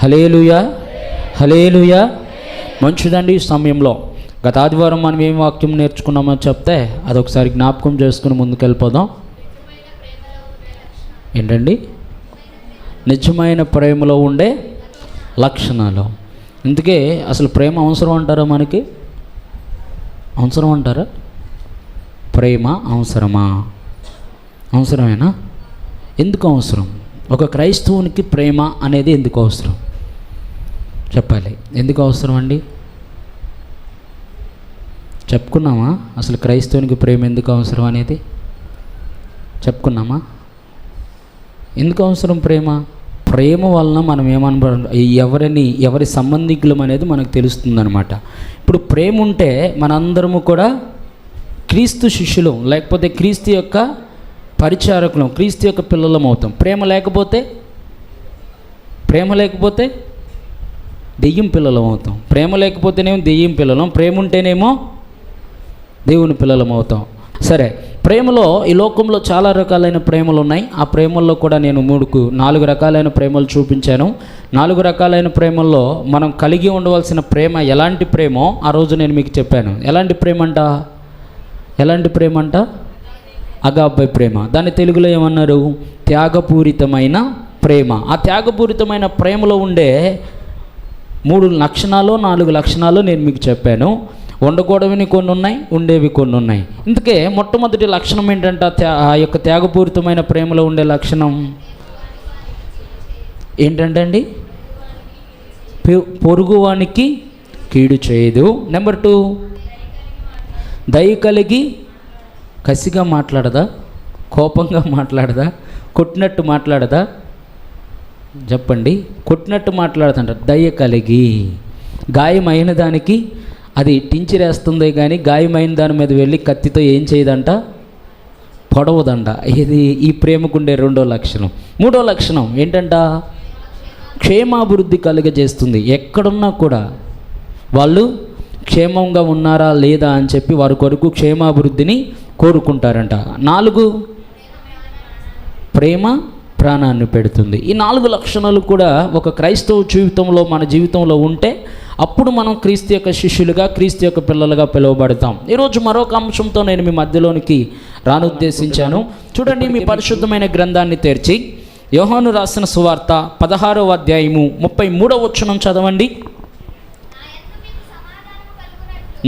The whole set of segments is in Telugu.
హల్లెలూయా, హల్లెలూయా. మంచిదండి. ఈ సమయంలో గత ఆదివారం మనం ఏం వాక్యం నేర్చుకున్నామో చెప్తే అదొకసారి జ్ఞాపకం చేసుకుని ముందుకెళ్ళిపోదాం. ఏంటండి? నిజమైన ప్రేమలో ఉండే లక్షణాలు. అందుకే అసలు ప్రేమ అవసరం అంటారా? మనకి అవసరం అంటారా? ప్రేమ అవసరమా? అవసరమేనా? ఎందుకు అవసరం? ఒక క్రైస్తవునికి ప్రేమ అనేది ఎందుకు అవసరం చెప్పాలి. ఎందుకు అవసరం అండి? చెప్పుకున్నామా? అసలు క్రైస్తవునికి ప్రేమ ఎందుకు అవసరం అనేది చెప్పుకున్నామా? ఎందుకు అవసరం ప్రేమ? ప్రేమ వలన మనం ఎవరి సంబంధికులం అనేది మనకు తెలుస్తుందన్నమాట. ఇప్పుడు ప్రేమ ఉంటే మనందరము కూడా క్రీస్తు శిష్యులం, లేకపోతే క్రీస్తు యొక్క పరిచారకులం, క్రీస్తు యొక్క పిల్లలం అవుతాం. ప్రేమ లేకపోతే దెయ్యం పిల్లలం అవుతాం. ప్రేమ లేకపోతేనేమో దెయ్యం పిల్లలం, ప్రేమ ఉంటేనేమో దేవుని పిల్లలం అవుతాం. సరే, ప్రేమలో ఈ లోకంలో చాలా రకాలైన ప్రేమలు ఉన్నాయి. ఆ ప్రేమల్లో కూడా నేను 4 రకాలైన ప్రేమలు చూపించాను. 4 రకాలైన ప్రేమల్లో మనం కలిగి ఉండవలసిన ప్రేమ ఎలాంటి ప్రేమో ఆ రోజు నేను మీకు చెప్పాను. ఎలాంటి ప్రేమ అంట? అగాపే ప్రేమ. దాన్ని తెలుగులో ఏమన్నారు? త్యాగపూరితమైన ప్రేమ. ఆ త్యాగపూరితమైన ప్రేమలో ఉండే 3 లక్షణాలు 4 లక్షణాలు నేను మీకు చెప్పాను. ఉండకూడవిని కొన్ని ఉన్నాయి, ఉండేవి కొన్ని ఉన్నాయి. ఇందుకే మొట్టమొదటి లక్షణం ఏంటంటే ఆ యొక్క త్యాగపూరితమైన ప్రేమలో ఉండే లక్షణం ఏంటంటే అండి, పొరుగువానికి కీడు చేయదు. నెంబర్ 2, దయ కలిగి కసిగా మాట్లాడదా, కోపంగా మాట్లాడదా, కొట్టినట్టు మాట్లాడదా? చెప్పండి. కొట్టినట్టు మాట్లాడదంట. దయ కలిగి, గాయమైన దానికి అది టించిరేస్తుంది కానీ గాయమైన దాని మీద వెళ్ళి కత్తితో ఏం చేయదంట? పొడవదంట. ఇది ఈ ప్రేమకుండే 2వ లక్షణం. 3వ లక్షణం ఏంటంట? క్షేమాభివృద్ధి కలుగజేస్తుంది. ఎక్కడున్నా కూడా వాళ్ళు క్షేమంగా ఉన్నారా లేదా అని చెప్పి వారి కొరకు క్షేమాభివృద్ధిని కోరుకుంటారంట. 4, ప్రేమ ప్రాణాన్ని పెడుతుంది. ఈ 4 లక్షణాలు కూడా ఒక క్రైస్తవ జీవితంలో మన జీవితంలో ఉంటే అప్పుడు మనం క్రీస్తు యొక్క శిష్యులుగా, క్రీస్తు యొక్క పిల్లలుగా పిలువబడతాం. ఈరోజు మరొక అంశంతో నేను మీ మధ్యలోనికి రానుద్దేశించాను. చూడండి, మీ పరిశుద్ధమైన గ్రంథాన్ని తెరిచి యోహాను రాసిన సువార్త 16వ అధ్యాయము 33వ వచనం చదవండి.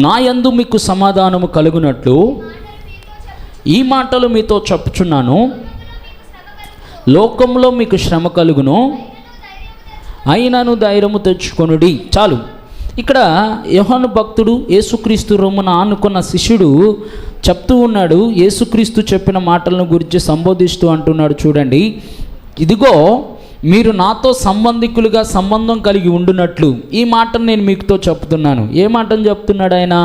నా యందు మీకు సమాధానము కలుగునట్లు ఈ మాటలు మీతో చెప్పుచున్నాను. లోకంలో మీకు శ్రమ కలుగును, అయినను ధైర్యము తెచ్చుకొనుడి. చాలు. ఇక్కడ యోహాను భక్తుడు యేసుక్రీస్తు రొమ్మున ఆనుకున్న శిష్యుడు చెప్తూ ఉన్నాడు. యేసుక్రీస్తు చెప్పిన మాటలను గురించి సంబోధిస్తూ అంటున్నాడు. చూడండి, ఇదిగో మీరు నాతో సంబంధికులుగా సంబంధం కలిగి ఉండునట్లు ఈ మాటను నేను మీతో చెప్తున్నాను. ఏ మాటను చెప్తున్నాడు ఆయన?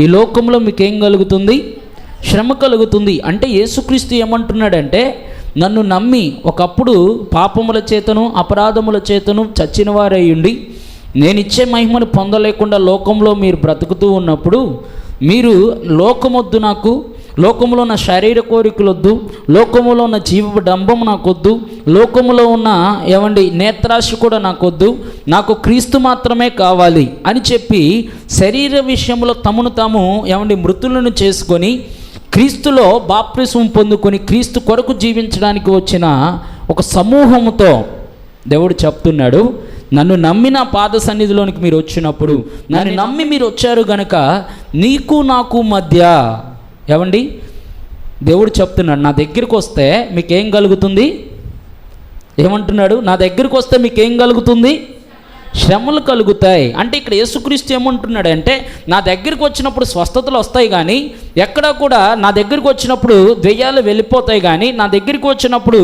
ఈ లోకంలో మీకేం కలుగుతుంది? శ్రమ కలుగుతుంది. అంటే యేసుక్రీస్తు ఏమంటున్నాడంటే, నన్ను నమ్మి ఒకప్పుడు పాపముల చేతను అపరాధముల చేతను చచ్చిన వారయ్యుండి నేనిచ్చే మహిమను పొందలేకుండా లోకంలో మీరు బ్రతుకుతూ ఉన్నప్పుడు మీరు లోకమొద్దు, నాకు లోకములో ఉన్న శరీర కోరికలొద్దు, లోకములో ఉన్న జీవ డంబం నాకొద్దు, లోకములో ఉన్న నేత్రాశ కూడా నాకొద్దు, నాకు క్రీస్తు మాత్రమే కావాలి అని చెప్పి శరీర విషయంలో తమను తాము మృతులను చేసుకొని క్రీస్తులో బాప్తిస్మం పొందుకొని క్రీస్తు కొరకు జీవించడానికి వచ్చిన ఒక సమూహముతో దేవుడు చెప్తున్నాడు, నన్ను నమ్మిన పాద సన్నిధిలోనికి మీరు వచ్చినప్పుడు, నన్ను నమ్మి మీరు వచ్చారు గనుక నీకు నాకు మధ్య దేవుడు చెప్తున్నాడు, నా దగ్గరికి వస్తే మీకేం కలుగుతుంది? ఏమంటున్నాడు? నా దగ్గరికి వస్తే మీకేం కలుగుతుంది? శ్రమలు కలుగుతాయి. అంటే ఇక్కడ యేసుక్రీస్తు ఏమంటున్నాడు అంటే, నా దగ్గరికి వచ్చినప్పుడు స్వస్థతలు వస్తాయి కానీ ఎక్కడా కూడా నా దగ్గరికి వచ్చినప్పుడు దెయ్యాలు వెళ్ళిపోతాయి కానీ నా దగ్గరికి వచ్చినప్పుడు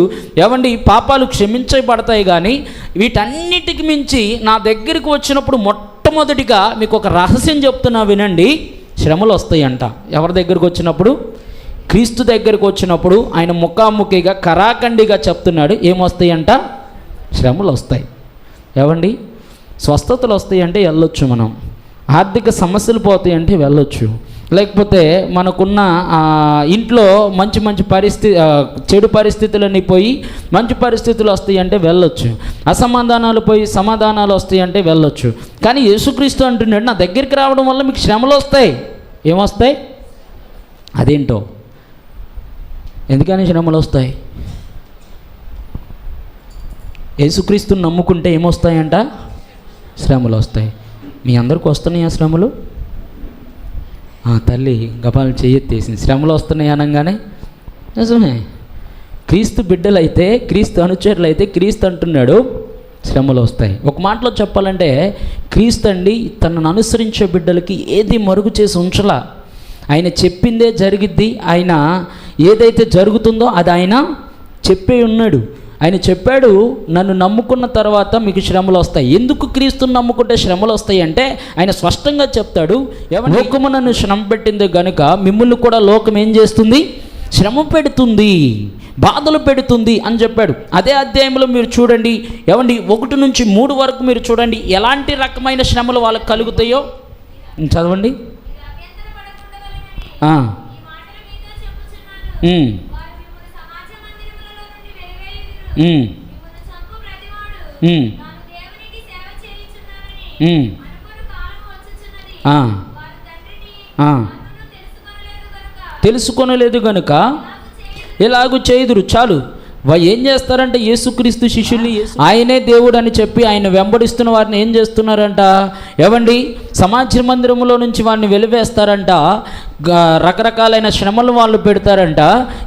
పాపాలు క్షమించబడతాయి కానీ వీటన్నిటికి మించి నా దగ్గరికి వచ్చినప్పుడు మొట్టమొదటిగా మీకు ఒక రహస్యం చెప్తున్నా వినండి, శ్రమలు వస్తాయి అంట. ఎవరి దగ్గరికి వచ్చినప్పుడు? క్రీస్తు దగ్గరికి వచ్చినప్పుడు ఆయన ముఖాముఖిగా కరాఖండిగా చెప్తున్నాడు, ఏమొస్తాయి అంట? శ్రమలు వస్తాయి. స్వస్థతలు వస్తాయి అంటే వెళ్ళొచ్చు, మనం ఆర్థిక సమస్యలు పోతాయి అంటే వెళ్ళొచ్చు, లేకపోతే మనకున్న ఇంట్లో మంచి మంచి చెడు పరిస్థితులన్నీ పోయి మంచి పరిస్థితులు వస్తాయి అంటే వెళ్ళొచ్చు, అసమాధానాలు పోయి సమాధానాలు వస్తాయి అంటే వెళ్ళొచ్చు. కానీ యేసుక్రీస్తు అంటున్నాడు, నా దగ్గరికి రావడం వల్ల మీకు శ్రమలు వస్తాయి. ఏమొస్తాయి? అదేంటో, ఎందుకని శ్రమలు వస్తాయి? యేసుక్రీస్తుని నమ్ముకుంటే ఏమొస్తాయంట? శ్రమలు వస్తాయి. మీ అందరికి వస్తున్నాయా శ్రమలు? తల్లి గపాలు చేయెత్తేసింది. శ్రమలు వస్తున్నాయి అనగానే నిజమే. క్రీస్తు బిడ్డలైతే, క్రీస్తు అనుచరులైతే క్రీస్తు అంటున్నాడు శ్రమలు వస్తాయి. ఒక మాటలో చెప్పాలంటే క్రీస్తు అండి తనను అనుసరించే బిడ్డలకి ఏది మరుగు చేసి ఉంచలా. ఆయన చెప్పిందే జరిగిద్ది. ఆయన ఏదైతే జరుగుతుందో అది ఆయన చెప్పే ఉన్నాడు. ఆయన చెప్పాడు, నన్ను నమ్ముకున్న తర్వాత మీకు శ్రమలు వస్తాయి. ఎందుకు క్రీస్తుని నమ్ముకుంటే శ్రమలు వస్తాయి అంటే ఆయన స్పష్టంగా చెప్తాడు, లోకము నన్ను శ్రమ పెట్టింది కనుక మిమ్మల్ని కూడా లోకం ఏం చేస్తుంది? శ్రమ పెడుతుంది, బాధలు పెడుతుంది అని చెప్పాడు. అదే అధ్యాయంలో మీరు చూడండి, 1 నుంచి 3 వరకు మీరు చూడండి ఎలాంటి రకమైన శ్రమలు వాళ్ళకి కలుగుతాయో. చదవండి. తెలుసుకొనలేదు గనుక ఎలాగూ చేయుదురు. చాలు. ఏం చేస్తారంటే యేసుక్రీస్తు శిష్యుల్ని ఆయనే దేవుడు అని చెప్పి ఆయన వెంబడిస్తున్న వారిని ఏం చేస్తున్నారంట? సమాజ మందిరంలో నుంచి వారిని వెలివేస్తారంట. రకరకాలైన శ్రమలు వాళ్ళు పెడతారంట.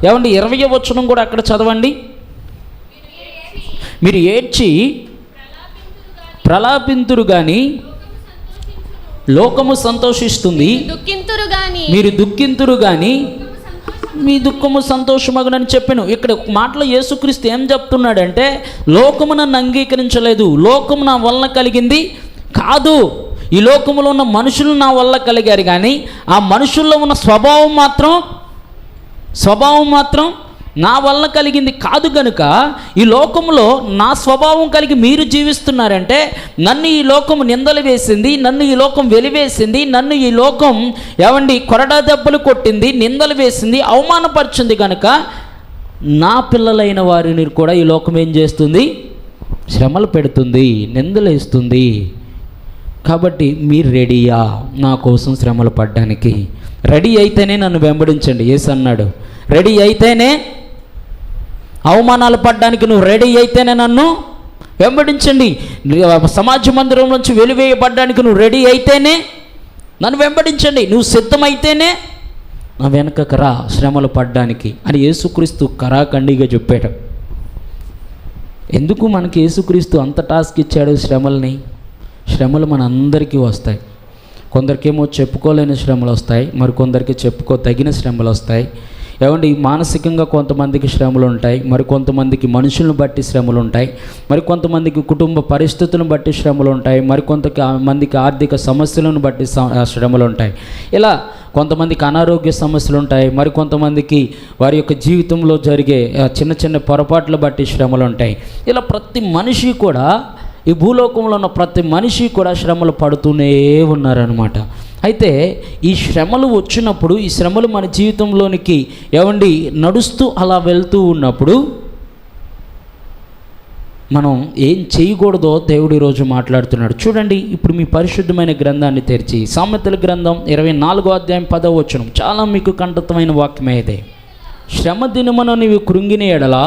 20వ వచనం కూడా అక్కడ చదవండి. మీరు ఏడ్చి ప్రలాపింతురు గాని లోకము సంతోషిస్తుంది, మీరు దుఃఖింతురు గాని మీ దుఃఖము సంతోషమగునని చెప్పాను. ఇక్కడ మాటలో యేసుక్రీస్తు ఏం చెప్తున్నాడంటే, లోకము నన్ను అంగీకరించలేదు, లోకము నా వలన కలిగింది కాదు. ఈ లోకములో ఉన్న మనుషులు నా వల్ల కలిగారు, కానీ ఆ మనుషుల్లో ఉన్న స్వభావం మాత్రం నా వల్ల కలిగింది కాదు. కనుక ఈ లోకంలో నా స్వభావం కలిగి మీరు జీవిస్తున్నారంటే, నన్ను ఈ లోకం నిందలు వేసింది, నన్ను ఈ లోకం వెలివేసింది, నన్ను ఈ లోకం కొరడా దెబ్బలు కొట్టింది, నిందలు వేసింది, అవమానపరిచింది. కనుక నా పిల్లలైన వారిని కూడా ఈ లోకం ఏం చేస్తుంది? శ్రమలు పెడుతుంది, నిందలు వేస్తుంది. కాబట్టి మీరు రెడీయా నా కోసం శ్రమలు పడ్డానికి? రెడీ అయితేనే నన్ను వెంబడించండి. యేసు అన్నాడు, రెడీ అయితేనే, అవమానాలు పడ్డానికి నువ్వు రెడీ అయితేనే నన్ను వెంబడించండి. సమాజ మందిరం నుంచి వెలివేయబడ్డానికి నువ్వు రెడీ అయితేనే నన్ను వెంబడించండి. నువ్వు సిద్ధమైతేనే నా వెనకకు రా శ్రమలు పడ్డానికి అని యేసుక్రీస్తు కరాఖండిగా చెప్పాడు. ఎందుకు మనకి యేసుక్రీస్తు అంత టాస్క్ ఇచ్చాడు? శ్రమలు మన అందరికీ వస్తాయి. కొందరికేమో చెప్పుకోలేని శ్రమలు వస్తాయి, మరికొందరికి చెప్పుకోదగిన శ్రమలు వస్తాయి. మానసికంగా కొంతమందికి శ్రమలు ఉంటాయి, మరికొంతమందికి మనుషులను బట్టి శ్రమలు ఉంటాయి, మరికొంతమందికి కుటుంబ పరిస్థితులను బట్టి శ్రమలు ఉంటాయి, మరికొంతమందికి ఆర్థిక సమస్యలను బట్టి శ్రమలు ఉంటాయి. ఇలా కొంతమందికి అనారోగ్య సమస్యలు ఉంటాయి, మరికొంతమందికి వారి యొక్క జీవితంలో జరిగే చిన్న చిన్న పొరపాట్లు బట్టి శ్రమలు ఉంటాయి. ఇలా ప్రతి మనిషి కూడా, ఈ భూలోకంలో ఉన్న ప్రతి మనిషి కూడా శ్రమలు పడుతూనే ఉన్నారనమాట. అయితే ఈ శ్రమలు వచ్చినప్పుడు, ఈ శ్రమలు మన జీవితంలోనికి నడుస్తూ అలా వెళ్తూ ఉన్నప్పుడు మనం ఏం చేయకూడదో దేవుడు ఈరోజు మాట్లాడుతున్నాడు. చూడండి, ఇప్పుడు మీ పరిశుద్ధమైన గ్రంథాన్ని తెరిచి సామెతల గ్రంథం 24వ అధ్యాయం 10వ వచనం, చాలా మీకు కంఠతమైన వాక్యమే ఇదే. శ్రమ దినమున నీవు కృంగిన ఎడలా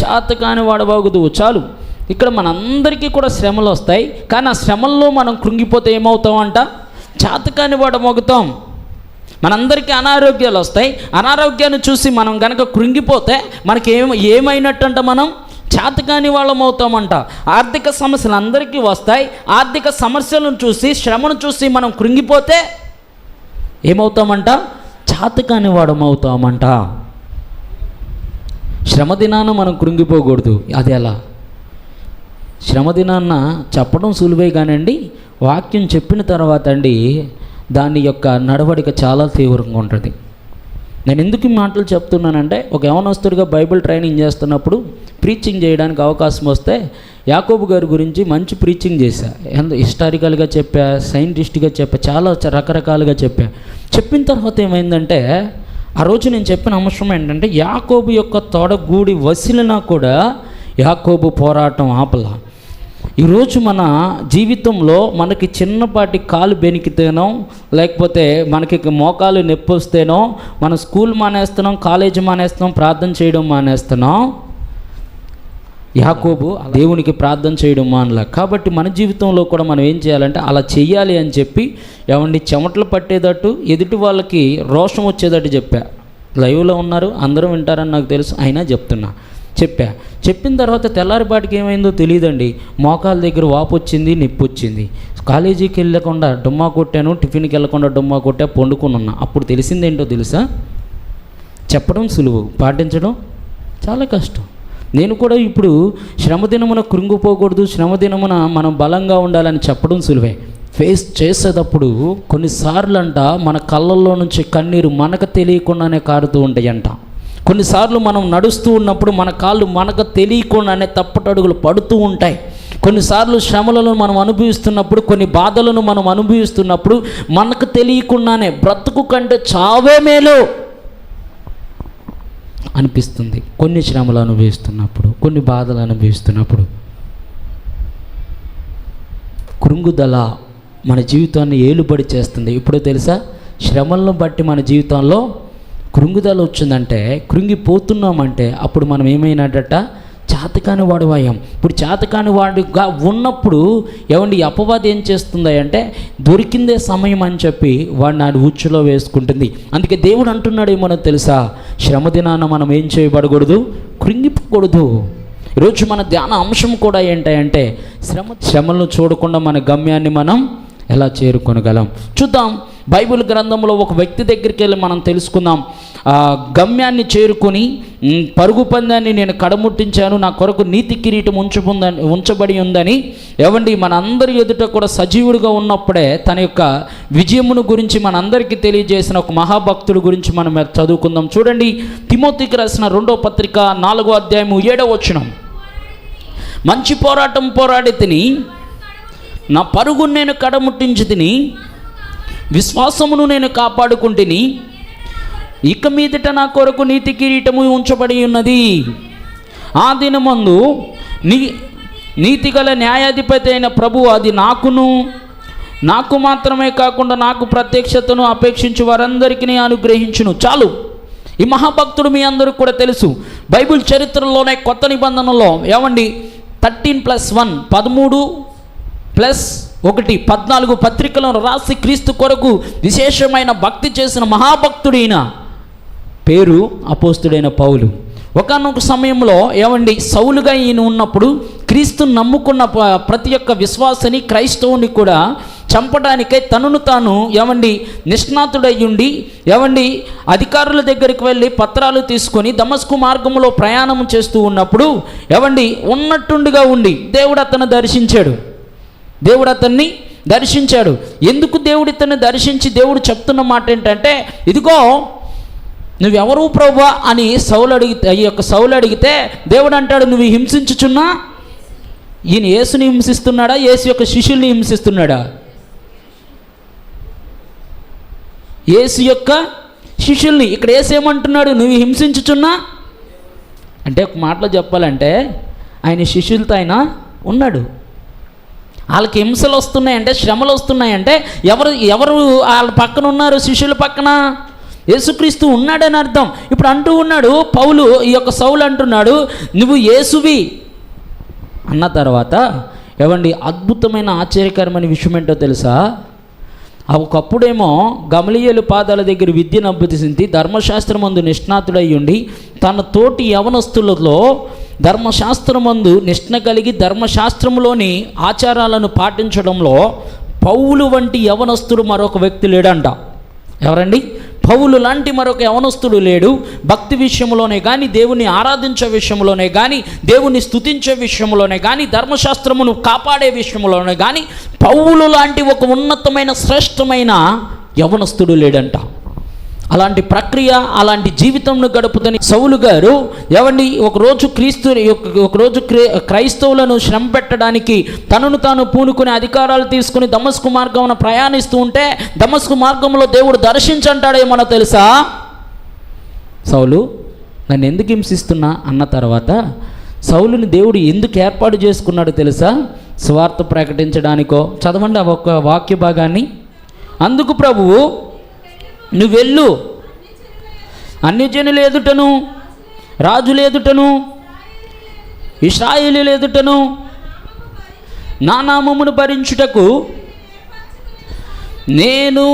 చాతకాని వాడవాగుదువు. చాలు. ఇక్కడ మనందరికీ కూడా శ్రమలు వస్తాయి, కానీ ఆ శ్రమల్లో మనం కృంగిపోతే ఏమవుతామంట? చాతకాని వాడమోగుతాం. మనందరికీ అనారోగ్యాలు వస్తాయి. అనారోగ్యాన్ని చూసి మనం గనక కృంగిపోతే మనకి ఏమైనట్టంట? మనం చాతకాని వాళ్ళం అవుతామంట. ఆర్థిక సమస్యలు అందరికీ వస్తాయి. ఆర్థిక సమస్యలను చూసి, శ్రమను చూసి మనం కృంగిపోతే ఏమవుతామంట? చాతకాని వాడం అవుతామంట. శ్రమ దినాన మనం కృంగిపోకూడదు. అది ఎలా? శ్రమ దినాన్న చెప్పడం సులువే కానండి, వాక్యం చెప్పిన తర్వాత దాని యొక్క నడవడిక చాలా తీవ్రంగా ఉంటుంది. నేను ఎందుకు ఈ మాటలు చెప్తున్నానంటే, ఒక యవనస్తుడిగా బైబిల్ ట్రైనింగ్ చేస్తున్నప్పుడు ప్రీచింగ్ చేయడానికి అవకాశం వస్తే యాకోబు గారి గురించి మంచి ప్రీచింగ్ చేశా. హిస్టారికల్గా చెప్పా, సైంటిస్ట్గా చెప్పా, చాలా రకరకాలుగా చెప్పిన తర్వాత ఏమైందంటే, ఆ రోజు నేను చెప్పిన అంశం ఏంటంటే, యాకోబు యొక్క తొడగూడి వసిలినా కూడా యాకోబు పోరాటం ఆపలా. ఈరోజు మన జీవితంలో మనకి చిన్నపాటి కాలు బెనికితేనో, లేకపోతే మనకి మోకాలు నొప్పి వస్తేనో మనం స్కూల్ మానేస్తున్నాం, కాలేజీ మానేస్తున్నాం, ప్రార్థన చేయడం మానేస్తున్నాం. యాకోబు దేవునికి ప్రార్థన చేయడం మానలా. కాబట్టి మన జీవితంలో కూడా మనం ఏం చేయాలంటే అలా చెయ్యాలి అని చెప్పి, ఏమండి చెమటలు పట్టేటట్టు, ఎదుటి వాళ్ళకి రోషం వచ్చేటట్టు చెప్పా. లైవ్లో ఉన్నారు, అందరూ వింటారని నాకు తెలుసు, అయినా చెప్పిన తర్వాత తెల్లారిపాటికి ఏమైందో తెలియదండి. మోకాల దగ్గర వాపు వచ్చింది, నొప్పి వచ్చింది. కాలేజీకి వెళ్ళకుండా డుమ్మా కొట్టాను, టిఫిన్కి వెళ్ళకుండా డుమ్మా కొట్టా, పండుకొని ఉన్నా. అప్పుడు తెలిసిందేంటో తెలుసా? చెప్పడం సులువు, పాటించడం చాలా కష్టం. నేను కూడా ఇప్పుడు శ్రమదినమున కృంగిపోకూడదు, శ్రమదినమున మనం బలంగా ఉండాలని చెప్పడం సులువే. ఫేస్ చేసేటప్పుడు కొన్నిసార్లు మన కళ్ళల్లో నుంచి కన్నీరు మనకు తెలియకుండానే కారుతూ ఉంటాయంట. కొన్నిసార్లు మనం నడుస్తూ ఉన్నప్పుడు మన కాళ్ళు మనకు తెలియకుండానే తప్పటడుగులు పడుతూ ఉంటాయి. కొన్నిసార్లు శ్రమలను మనం అనుభవిస్తున్నప్పుడు, కొన్ని బాధలను మనం అనుభవిస్తున్నప్పుడు మనకు తెలియకుండానే బ్రతుకు కంటే చావే మేలు అనిపిస్తుంది. కొన్ని శ్రమలు అనుభవిస్తున్నప్పుడు, కొన్ని బాధలు అనుభవిస్తున్నప్పుడు కృంగుదల మన జీవితాన్ని ఏలుబడి చేస్తుంది. ఇప్పుడు తెలుసా, శ్రమలను బట్టి మన జీవితంలో కృంగుదల వచ్చిందంటే, కృంగిపోతున్నామంటే అప్పుడు మనం ఏమైనాడట, చేతకాని వాడువాయం. ఇప్పుడు చేతకాని వాడుగా ఉన్నప్పుడు ఏమండి అపవాది ఏం చేస్తుంది అంటే, దొరికిందే సమయం అని చెప్పి వాడిని నాడు ఉచ్చులో వేసుకుంటుంది. అందుకే దేవుడు అంటున్నాడు ఏమో తెలుసా, శ్రమదినాన మనం ఏం చేయబడకూడదు, కృంగిపోకూడదు. ఈరోజు మన ధ్యాన అంశం కూడా ఏంటంటే, శ్రమలను చూడకుండా మన గమ్యాన్ని మనం ఎలా చేరుకొనగలం చూద్దాం. బైబిల్ గ్రంథంలో ఒక వ్యక్తి దగ్గరికి వెళ్ళి మనం తెలుసుకుందాం. గమ్యాన్ని చేరుకొని, పరుగు పందాన్ని నేను కడముట్టించాను, నా కొరకు నీతి కిరీటం ఉంచబడి ఉందని ఏవండి మన అందరి ఎదుట కూడా సజీవుడిగా ఉన్నప్పుడే తన యొక్క విజయమును గురించి మనందరికీ తెలియజేసిన ఒక మహాభక్తుడి గురించి మనం చదువుకుందాం. చూడండి, తిమోతికి రాసిన 2వ పత్రిక 4వ అధ్యాయము 7వ వచనం. మంచి పోరాటం పోరాడి తిని, నా పరుగును నేను కడముట్టించి తిని, విశ్వాసమును నేను కాపాడుకుంటుని, ఇక మీదట నా కొరకు నీతి కిరీటము ఉంచబడి ఉన్నది. ఆ దినమందు నీతిగల న్యాయాధిపతి అయిన ప్రభువు అది నాకు మాత్రమే కాకుండా నాకు ప్రత్యక్షతను అపేక్షించి వారందరికీ అనుగ్రహించును. చాలు, ఈ మహాభక్తుడు మీ అందరికీ కూడా తెలుసు. బైబిల్ చరిత్రలోనే కొత్త నిబంధనలో ఏమండి 13+1 13+1 14 పత్రికలను రాసి క్రీస్తు కొరకు విశేషమైన భక్తి చేసిన మహాభక్తుడైన పేరు అపోస్తుడైన పౌలు. ఒకానొక సమయంలో ఏమండి సౌలుగా ఈయన ఉన్నప్పుడు క్రీస్తుని నమ్ముకున్న ప్రతి ఒక్క విశ్వాసని, క్రైస్తవుని కూడా చంపడానికై తనను తాను ఏమండి నిష్ణాతుడయ్యుండి ఏమండి అధికారుల దగ్గరికి వెళ్ళి పత్రాలు తీసుకొని దమస్కు మార్గంలో ప్రయాణం చేస్తూ ఉన్నప్పుడు ఏమండి ఉన్నట్టుండిగా ఉండి దేవుడు అతన్ని దర్శించాడు. ఎందుకు దేవుడు ఇతన్ని దర్శించి దేవుడు చెప్తున్న మాట ఏంటంటే, ఇదిగో నువ్వెవరు ప్రభువా అని సౌలు అడిగితే దేవుడు అంటాడు, నువ్వు హింసించుచున్నా. ఈయన యేసుని హింసిస్తున్నాడా, యేసు యొక్క శిష్యుల్ని హింసిస్తున్నాడా? యేసు యొక్క శిష్యుల్ని. ఇక్కడ యేసు ఏమంటున్నాడు, నువ్వు హింసించుచున్నా అంటే ఒక మాటలో చెప్పాలంటే ఆయన శిష్యులతో ఆయన ఉన్నాడు. వాళ్ళకి హింసలు వస్తున్నాయంటే, శ్రమలు వస్తున్నాయంటే ఎవరు వాళ్ళ పక్కన ఉన్నారు? శిష్యుల పక్కన యేసుక్రీస్తు ఉన్నాడని అర్థం. ఇప్పుడు అంటూ ఉన్నాడు పౌలు, ఈ యొక్క సౌలు అంటున్నాడు, నువ్వు యేసువి అన్న తర్వాత ఏమండి అద్భుతమైన ఆశ్చర్యకరమైన విషయం ఏంటో తెలుసా? ఒకప్పుడేమో గమలీయేలు పాదాల దగ్గర విద్యను అభ్యసించి ధర్మశాస్త్రమందు నిష్ణాతుడయ్యుండి తన తోటి యవనస్తులలో ధర్మశాస్త్రమందు నిష్ణ కలిగి ధర్మశాస్త్రంలోని ఆచారాలను పాటించడంలో పౌలు వంటి యవనస్తుడు మరొక వ్యక్తి లేడంట. ఎవరండి? పౌలు లాంటి మరొక యవనస్తుడు లేడు. భక్తి విషయంలోనే కానీ, దేవుని ఆరాధించే విషయంలోనే కానీ, దేవుని స్తుతించే విషయంలోనే కానీ, ధర్మశాస్త్రమును కాపాడే విషయంలోనే కానీ పౌలు లాంటి ఒక ఉన్నతమైన శ్రేష్టమైన యవనస్తుడు లేడంట. అలాంటి ప్రక్రియ, అలాంటి జీవితంను గడుపుతున్న సౌలు గారు ఏమండి ఒకరోజు క్రైస్తవులను శ్రమ పెట్టడానికి తనను తాను పూనుకుని అధికారాలు తీసుకుని దమస్కు మార్గమున ప్రయాణిస్తూ ఉంటే దమస్కు మార్గంలో దేవుడు దర్శించంటాడేమో తెలుసా? సౌలు నన్ను ఎందుకు హింసిస్తున్నా అన్న తర్వాత సౌలుని దేవుడు ఎందుకు ఏర్పాటు చేసుకున్నాడో తెలుసా? సువార్త ప్రకటించడానికో. చదవండి ఆ ఒక్క వాక్య భాగాన్ని. అందుకు ప్రభువు, నువ్వు వెళ్ళు, అన్యజనుల ఎదుటను రాజుల ఎదుటను ఇశ్రాయేలీయుల ఎదుటను నా నామమును భరించుటకు నేను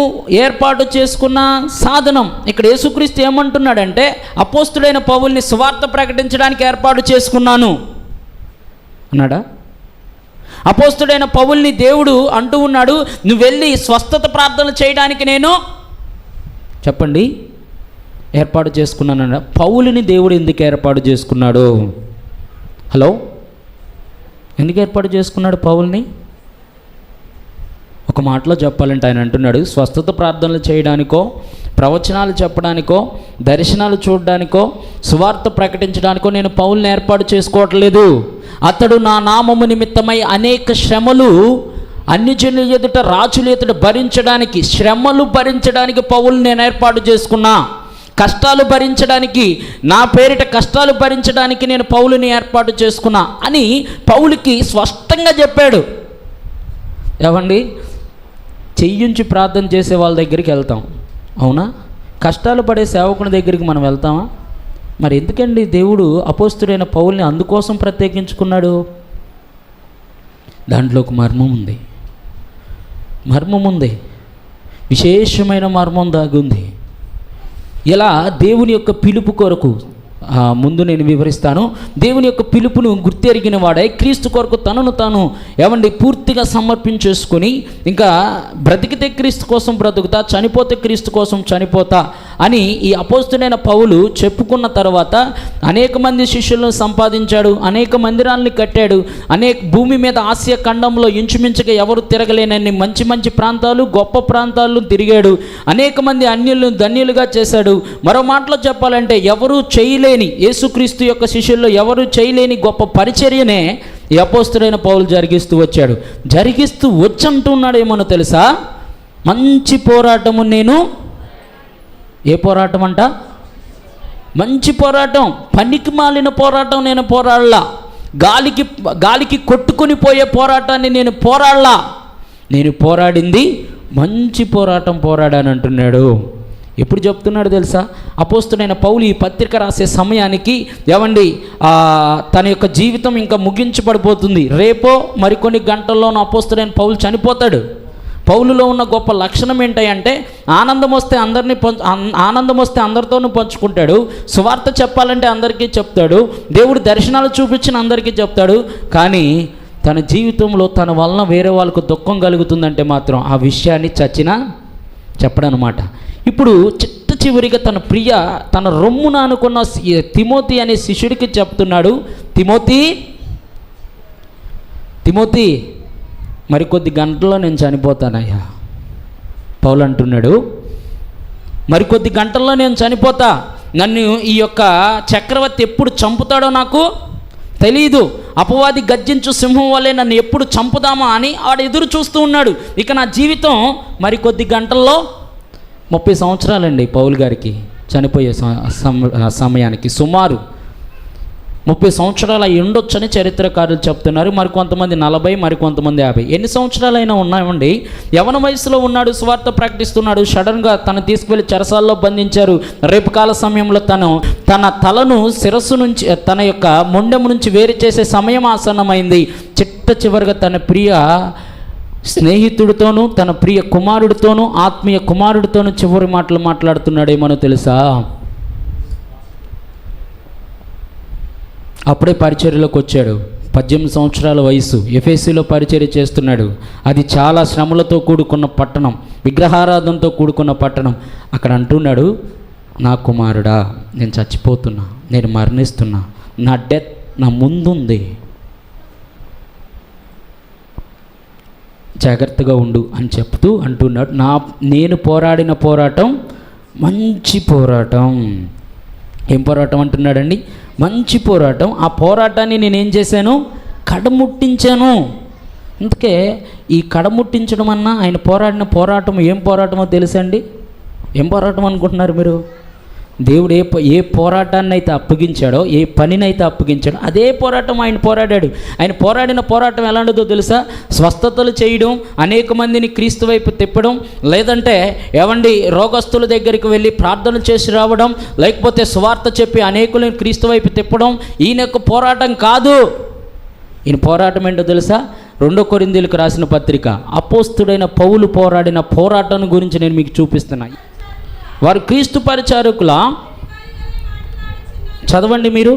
ఏర్పాటు చేసుకున్న సాధనం. ఇక్కడ యేసుక్రీస్తు ఏమంటున్నాడంటే, అపోస్తుడైన పౌలుని సువార్త ప్రకటించడానికి ఏర్పాటు చేసుకున్నాను అన్నాడా? అపోస్తుడైన పౌలుని దేవుడు అంటూ ఉన్నాడు, నువ్వు వెళ్ళి స్వస్థత ప్రార్థనలు చేయడానికి నేను చెప్పండి ఏర్పాటు చేసుకున్నానన్నా. పౌలుని దేవుడు ఎందుకు ఏర్పాటు చేసుకున్నాడు? హలో, ఎందుకు ఏర్పాటు చేసుకున్నాడు పౌలుని? ఒక మాటలో చెప్పాలంటే ఆయన అంటున్నాడు, స్వస్థత ప్రార్థనలు చేయడానికో, ప్రవచనాలు చెప్పడానికో, దర్శనాలు చూడడానికో, సువార్త ప్రకటించడానికో నేను పౌలుని ఏర్పాటు చేసుకోవట్లేదు. అతడు నా నామము నిమిత్తమై అనేక శ్రమలు అన్యజనుల ఎదుట రాజుల ఎదుట భరించడానికి, శ్రమలు భరించడానికి పౌలుని నేను ఏర్పాటు చేసుకున్నా. కష్టాలు భరించడానికి, నా పేరిట కష్టాలు భరించడానికి నేను పౌలుని ఏర్పాటు చేసుకున్నా అని పౌలుకి స్పష్టంగా చెప్పాడు. ఏవండి, చెయ్యించి ప్రార్థన చేసే వాళ్ళ దగ్గరికి వెళ్తాం, అవునా? కష్టాలు పడే సేవకుని దగ్గరికి మనం వెళ్తామా? మరి ఎందుకండి దేవుడు అపోస్తుడైన పౌల్ని అందుకోసం ప్రత్యేకించుకున్నాడు? దాంట్లో ఒక మర్మం ఉంది, విశేషమైన మర్మం దాగుంది. ఇలా దేవుని యొక్క పిలుపు కొరకు ముందు నేను వివరిస్తాను. దేవుని యొక్క పిలుపును గుర్తెరిగిన వాడై క్రీస్తు కొరకు తనను తాను ఏమండి పూర్తిగా సమర్పించేసుకొని, ఇంకా బ్రతికితే క్రీస్తు కోసం బ్రతుకుతా, చనిపోతే క్రీస్తు కోసం చనిపోతా అని ఈ అపోస్తుడైన పౌలు చెప్పుకున్న తర్వాత అనేక మంది శిష్యులను సంపాదించాడు, అనేక మందిరాలని కట్టాడు, భూమి మీద ఆసియా ఖండంలో ఇంచుమించుగా ఎవరు తిరగలేనన్ని మంచి మంచి ప్రాంతాలు, గొప్ప ప్రాంతాలను తిరిగాడు. అనేక మంది అన్యులను ధన్యులుగా చేశాడు. మరో మాటలో చెప్పాలంటే ఎవరు చేయలేని, యేసుక్రీస్తు యొక్క శిష్యుల్లో ఎవరు చేయలేని గొప్ప పరిచర్యనే ఈ అపోస్తుడైన పౌలు జరిగిస్తూ వచ్చాడు. జరిగిస్తూ వచ్చంటున్నాడేమో తెలుసా? మంచి పోరాటము నేను, ఏ పోరాటం అంట? మంచి పోరాటం, పనికి మాలిన పోరాటం నేను పోరాడలా. గాలికి కొట్టుకుని పోయే పోరాటాన్ని నేను పోరాడలా. నేను పోరాడింది మంచి పోరాటం పోరాడాను అంటున్నాడు. ఎప్పుడు చెప్తున్నాడు తెలుసా? అపోస్తుడైన పౌలు ఈ పత్రిక రాసే సమయానికి ఏమండి తన యొక్క జీవితం ఇంకా ముగించబడిపోతుంది. రేపో మరికొన్ని గంటల్లోనూ అపోస్తుడైన పౌలు చనిపోతాడు. పౌలులో ఉన్న గొప్ప లక్షణం ఏంటంటే ఆనందం వస్తే అందరితోనూ పంచుకుంటాడు, సువార్త చెప్పాలంటే అందరికీ చెప్తాడు, దేవుడు దర్శనాలు చూపించిన అందరికీ చెప్తాడు. కానీ తన జీవితంలో తన వలన వేరే వాళ్ళకు దుఃఖం కలుగుతుందంటే మాత్రం ఆ విషయాన్ని చచ్చినా చెప్పడనమాట. ఇప్పుడు చిట్ట చివరిగా తన రొమ్మున అనుకున్న తిమోతి అనే శిష్యుడికి చెప్తున్నాడు, తిమోతి మరికొద్ది గంటల్లో నేను చనిపోతానయ్యా. పౌలు అంటున్నాడు, మరికొద్ది గంటల్లో నేను చనిపోతా. నన్ను ఈ యొక్క చక్రవర్తి ఎప్పుడు చంపుతాడో నాకు తెలీదు. అపవాది గర్జించు సింహం వల్లే నన్ను ఎప్పుడు చంపుదామా అని ఆడు ఎదురు చూస్తూ ఉన్నాడు. ఇక నా జీవితం మరికొద్ది గంటల్లో 30 సంవత్సరాలండి పౌలు గారికి చనిపోయే సమయానికి సుమారు 30 సంవత్సరాలు అయి ఉండొచ్చని చరిత్రకారులు చెప్తున్నారు. మరికొంతమంది 40, మరికొంతమంది 50. ఎన్ని సంవత్సరాలైనా ఉన్నాయండి. యవన వయసులో ఉన్నాడు, స్వార్థ ప్రకటిస్తున్నాడు. సడన్గా తను తీసుకువెళ్ళి చెరసాల్లో బంధించారు. రేపు కాల సమయంలో తన తలను శిరస్సు నుంచి, తన యొక్క మొండెము నుంచి వేరు చేసే సమయం ఆసన్నమైంది. చిట్ట చివరిగా తన ప్రియ స్నేహితుడితోనూ, తన ప్రియ కుమారుడితోనూ, ఆత్మీయ కుమారుడితోనూ చివరి మాటలు మాట్లాడుతున్నాడేమో తెలుసా? అప్పుడే పరిచర్యలోకి వచ్చాడు. 18 సంవత్సరాల వయసు, ఎఫెసీలో పరిచర్య చేస్తున్నాడు. అది చాలా శ్రమలతో కూడుకున్న పట్టణం, విగ్రహారాధనతో కూడుకున్న పట్టణం. అక్కడ అంటున్నాడు, నా కుమారుడా, నేను చచ్చిపోతున్నా, నేను మరణిస్తున్నా, నా డెత్ నా ముందుంది, జాగ్రత్తగా ఉండు అని చెప్తూ అంటున్నాడు. నేను పోరాడిన పోరాటం మంచి పోరాటం. ఏం పోరాటం అంటున్నాడండి? మంచి పోరాటం. ఆ పోరాటాన్ని నేనేం చేశాను? కడముట్టించాను. అందుకే ఈ కడముట్టించడం అన్నా ఆయన పోరాడిన పోరాటం ఏం పోరాటమో తెలుసండి? ఏం పోరాటం అనుకుంటున్నారు మీరు? దేవుడు ఏ పోరాటాన్ని అయితే అప్పగించాడో, ఏ పనినైతే అప్పగించాడో అదే పోరాటం ఆయన పోరాడాడు. ఆయన పోరాడిన పోరాటం ఎలాంటిదో తెలుసా? స్వస్థతలు చేయడం, అనేక మందిని క్రీస్తు వైపు తిప్పడం, లేదంటే రోగస్తుల దగ్గరికి వెళ్ళి ప్రార్థనలు చేసి రావడం, లేకపోతే సువార్త చెప్పి అనేకులను క్రీస్తు వైపు తిప్పడం ఈయన యొక్క పోరాటం కాదు. ఈయన పోరాటం ఏంటో తెలుసా? 2 కొరింథీయులకు రాసిన పత్రిక అపోస్తుడైన పౌలు పోరాడిన పోరాటం గురించి నేను మీకు చూపిస్తున్నా. వారు క్రీస్తు పరిచారకుల, చదవండి మీరు.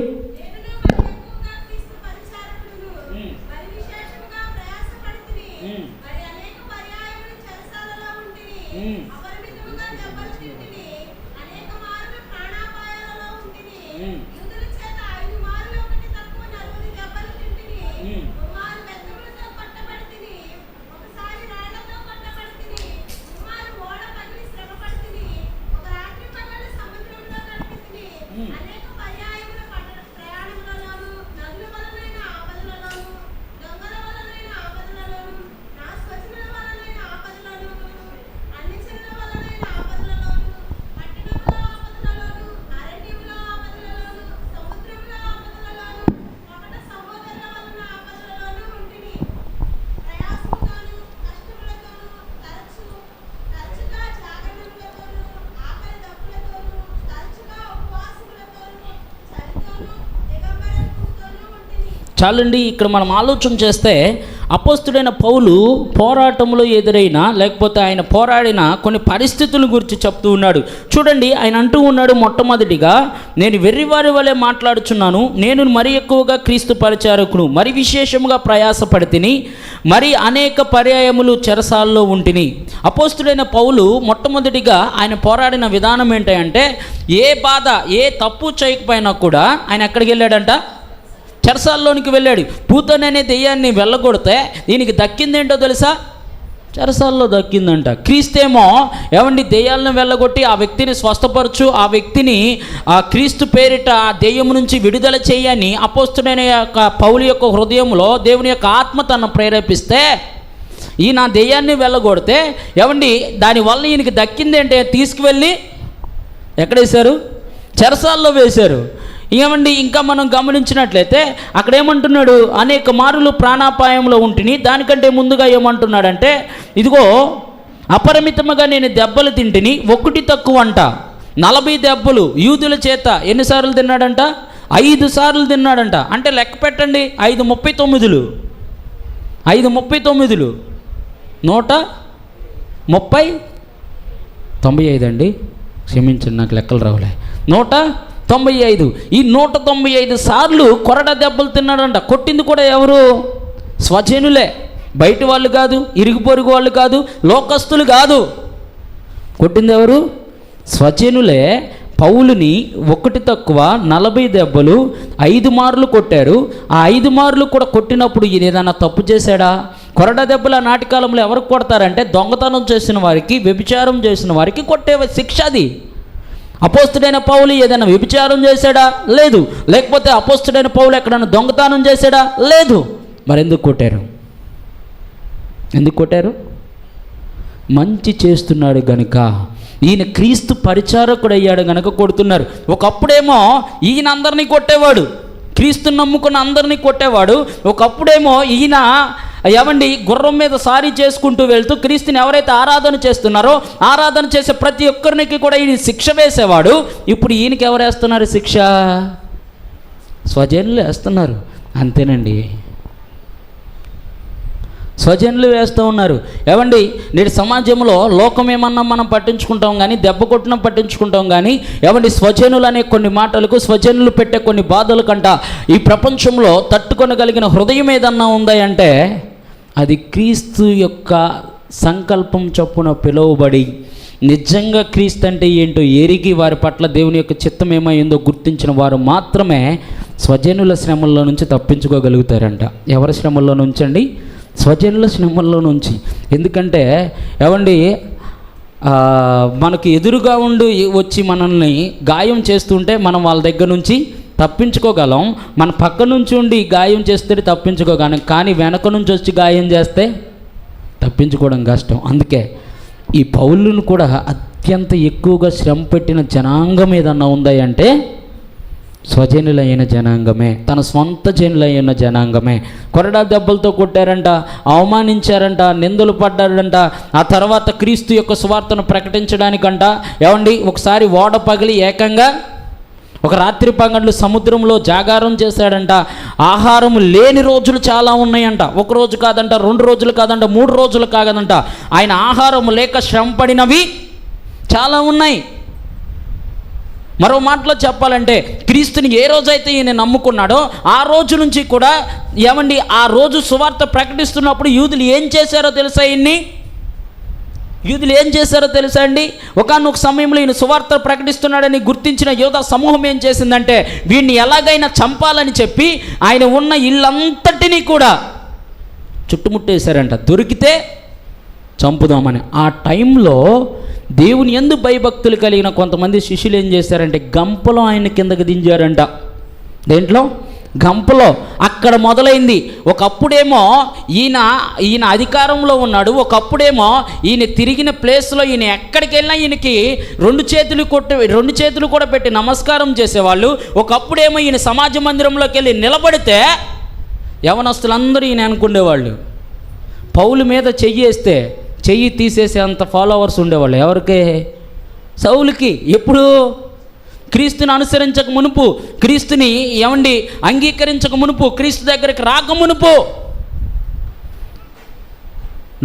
చాలండి. ఇక్కడ మనం ఆలోచన చేస్తే అపోస్తుడైన పౌలు పోరాటంలో ఎదురైన, లేకపోతే ఆయన పోరాడిన కొన్ని పరిస్థితుల గురించి చెప్తూ ఉన్నాడు. చూడండి, ఆయన అంటూ ఉన్నాడు, మొట్టమొదటిగా నేను వెర్రివారి వలె మాట్లాడుచున్నాను, నేను మరి ఎక్కువగా క్రీస్తు పరిచారకును, మరి విశేషముగా ప్రయాసపడితిని, మరి అనేక పర్యాయములు చెరసాల్లో ఉంటిని. అపోస్తుడైన పౌలు మొట్టమొదటిగా ఆయన పోరాడిన విధానం ఏంటంటే, ఏ బాధ, ఏ తప్పు చేయకపోయినా కూడా ఆయన ఎక్కడికి వెళ్ళాడంట? చెరసాల్లోనికి వెళ్ళాడు. పూతననే దెయ్యాన్ని వెళ్ళగొడితే దీనికి దక్కిందేంటో తెలుసా? చెరసాల్లో దక్కిందంట. క్రీస్తేమో దెయ్యాలను వెళ్ళగొట్టి ఆ వ్యక్తిని స్వస్థపరచు, ఆ వ్యక్తిని ఆ క్రీస్తు పేరిట ఆ దెయ్యం నుంచి విడుదల చేయని అపోస్తుడైన యొక్క పౌలు యొక్క హృదయంలో దేవుని యొక్క ఆత్మ తను ప్రేరేపిస్తే, ఈయన దెయ్యాన్ని వెళ్ళగొడితే దానివల్ల ఈయనకి దక్కిందేంటే తీసుకువెళ్ళి ఎక్కడేశారు? చెరసాల్లో వేశారు. ఇంకా మనం గమనించినట్లయితే అక్కడ ఏమంటున్నాడు? అనేక మారులు ప్రాణాపాయంలో ఉంటిని. దానికంటే ముందుగా ఏమంటున్నాడంటే, ఇదిగో అపరిమితముగా నేను దెబ్బలు తింటిని, 1 తక్కువ అంట. 40 దెబ్బలు యూదుల చేత ఎన్నిసార్లు తిన్నాడంట? 5 సార్లు తిన్నాడంట. అంటే లెక్క పెట్టండి, 5 39, 5 39, 130, 95 అండి, క్షమించండి నాకు లెక్కలు రావులే. 195. ఈ 195 సార్లు కొరడ దెబ్బలు తిన్నాడంట. కొట్టింది కూడా ఎవరు? స్వజనులే, బయట వాళ్ళు కాదు, ఇరుగు పొరుగు వాళ్ళు కాదు, లోకస్తులు కాదు. కొట్టింది ఎవరు? స్వజనులే. పౌలుని 1 తక్కువ 40 దెబ్బలు 5 మార్లు కొట్టారు. ఆ 5 మార్లు కూడా కొట్టినప్పుడు ఈయన ఏదైనా తప్పు చేశాడా? కొరడ దెబ్బల నాటికాలంలో ఎవరికి కొడతారంటే, దొంగతనం చేసిన వారికి, వ్యభిచారం చేసిన వారికి కొట్టే శిక్ష అది. అపోస్తుడైన పౌలు ఏదైనా వ్యభిచారం చేశాడా? లేదు. లేకపోతే అపోస్తుడైన పౌలు ఎక్కడైనా దొంగతనం చేశాడా? లేదు. మరి ఎందుకు కొట్టారు? ఎందుకు కొట్టారు? మంచి చేస్తున్నాడు గనుక, ఈయన క్రీస్తు పరిచారకుడు అయ్యాడు గనుక కొడుతున్నారు. ఒకప్పుడేమో ఈయన అందరినీ కొట్టేవాడు, క్రీస్తుని నమ్ముకున్న అందరినీ కొట్టేవాడు. ఒకప్పుడేమో ఈయన గుర్రం మీద సారీ చేసుకుంటూ వెళ్తూ క్రీస్తుని ఎవరైతే ఆరాధన చేస్తున్నారో ఆరాధన చేసే ప్రతి ఒక్కరికి కూడా ఈయన శిక్ష వేసేవాడు. ఇప్పుడు ఈయనకి ఎవరు వేస్తున్నారు శిక్ష? స్వజనులు వేస్తున్నారు. అంతేనండి, స్వజనులు వేస్తూ ఉన్నారు. నేటి సమాజంలో లోకం ఏమన్నా మనం పట్టించుకుంటాం కానీ, దెబ్బ కొట్టిన పట్టించుకుంటాం కానీ, స్వజనులు అనే కొన్ని మాటలకు, స్వజనులు పెట్టే కొన్ని బాధల కంట ఈ ప్రపంచంలో తట్టుకొనగలిగిన హృదయం ఏదన్నా ఉందా అంటే అది క్రీస్తు యొక్క సంకల్పం చొప్పున పిలువబడి నిజంగా క్రీస్తు అంటే ఏంటో ఎరిగి వారి పట్ల దేవుని యొక్క చిత్తం ఏమైందో గుర్తించిన వారు మాత్రమే స్వజనుల శ్రమల్లో నుంచి తప్పించుకోగలుగుతారంట. ఎవరి శ్రమల్లో నుంచండి? స్వజనుల శ్రమల్లో నుంచి. ఎందుకంటే మనకు ఎదురుగా ఉండి వచ్చి మనల్ని గాయం చేస్తుంటే మనం వాళ్ళ దగ్గర నుంచి తప్పించుకోగలం. మన పక్క నుంచి ఉండి గాయం చేస్తే తప్పించుకోగలం. కానీ వెనక నుంచి వచ్చి గాయం చేస్తే తప్పించుకోవడం కష్టం. అందుకే ఈ పౌలును కూడా అత్యంత ఎక్కువగా శ్రమ పెట్టిన జనాంగం ఏదన్నా ఉందా అంటే స్వజనులైన జనాంగమే, తన స్వంత జనులైన జనాంగమే. కొరడా దెబ్బలతో కొట్టారంట, అవమానించారంట, నిందలు పడ్డారంట. ఆ తర్వాత క్రీస్తు యొక్క సువార్తను ప్రకటించడానికంట ఏమండి ఒకసారి ఓడ పగిలి ఏకంగా ఒక రాత్రి పగళ్ళు సముద్రంలో జాగారం చేశాడంట. ఆహారం లేని రోజులు చాలా ఉన్నాయంట. ఒక రోజు కాదంట, 2 రోజులు కాదంట, 3 రోజులు కాదంట. ఆయన ఆహారం లేక శ్రమ పడినవి చాలా ఉన్నాయి. మరో మాటలో చెప్పాలంటే క్రీస్తుని ఏ రోజైతే ఈయన నమ్ముకున్నాడో ఆ రోజు నుంచి కూడా ఏమండి ఆ రోజు సువార్త ప్రకటిస్తున్నప్పుడు యూదులు ఏం చేశారో తెలుసా? యూదులు ఏం చేశారో తెలుసా అండి? ఒకానొక సమయంలో ఈయన సువార్త ప్రకటిస్తున్నాడని గుర్తించిన యోధా సమూహం ఏం చేసిందంటే వీడిని ఎలాగైనా చంపాలని చెప్పి ఆయన ఉన్న ఇల్లంతటినీ కూడా చుట్టుముట్టేశారంట, దొరికితే చంపుదామని. ఆ టైంలో దేవుని యందు భయభక్తులు కలిగిన కొంతమంది శిష్యులు ఏం చేశారంటే గంపలో ఆయన కిందకి దించారంట. దేంట్లో? గంపలో. అక్కడ మొదలైంది. ఒకప్పుడేమో ఈయన అధికారంలో ఉన్నాడు, ఒకప్పుడేమో ఈయన తిరిగిన ప్లేస్లో ఈయన ఎక్కడికి వెళ్ళినా ఈయనకి 2 చేతులు కూడా పెట్టి నమస్కారం చేసేవాళ్ళు. ఒకప్పుడేమో ఈయన సమాజ మందిరంలోకి వెళ్ళి నిలబడితే యవనస్తులందరూ ఈయన అనుకునేవాళ్ళు. పౌలు మీద చెయ్యి తీసేసే అంత ఫాలోవర్స్ ఉండేవాళ్ళు. ఎవరికి? సౌలుకి. ఎప్పుడు? క్రీస్తుని అనుసరించక మునుపు, క్రీస్తుని ఏమండి అంగీకరించక మునుపు, క్రీస్తు దగ్గరికి రాక మునుపు.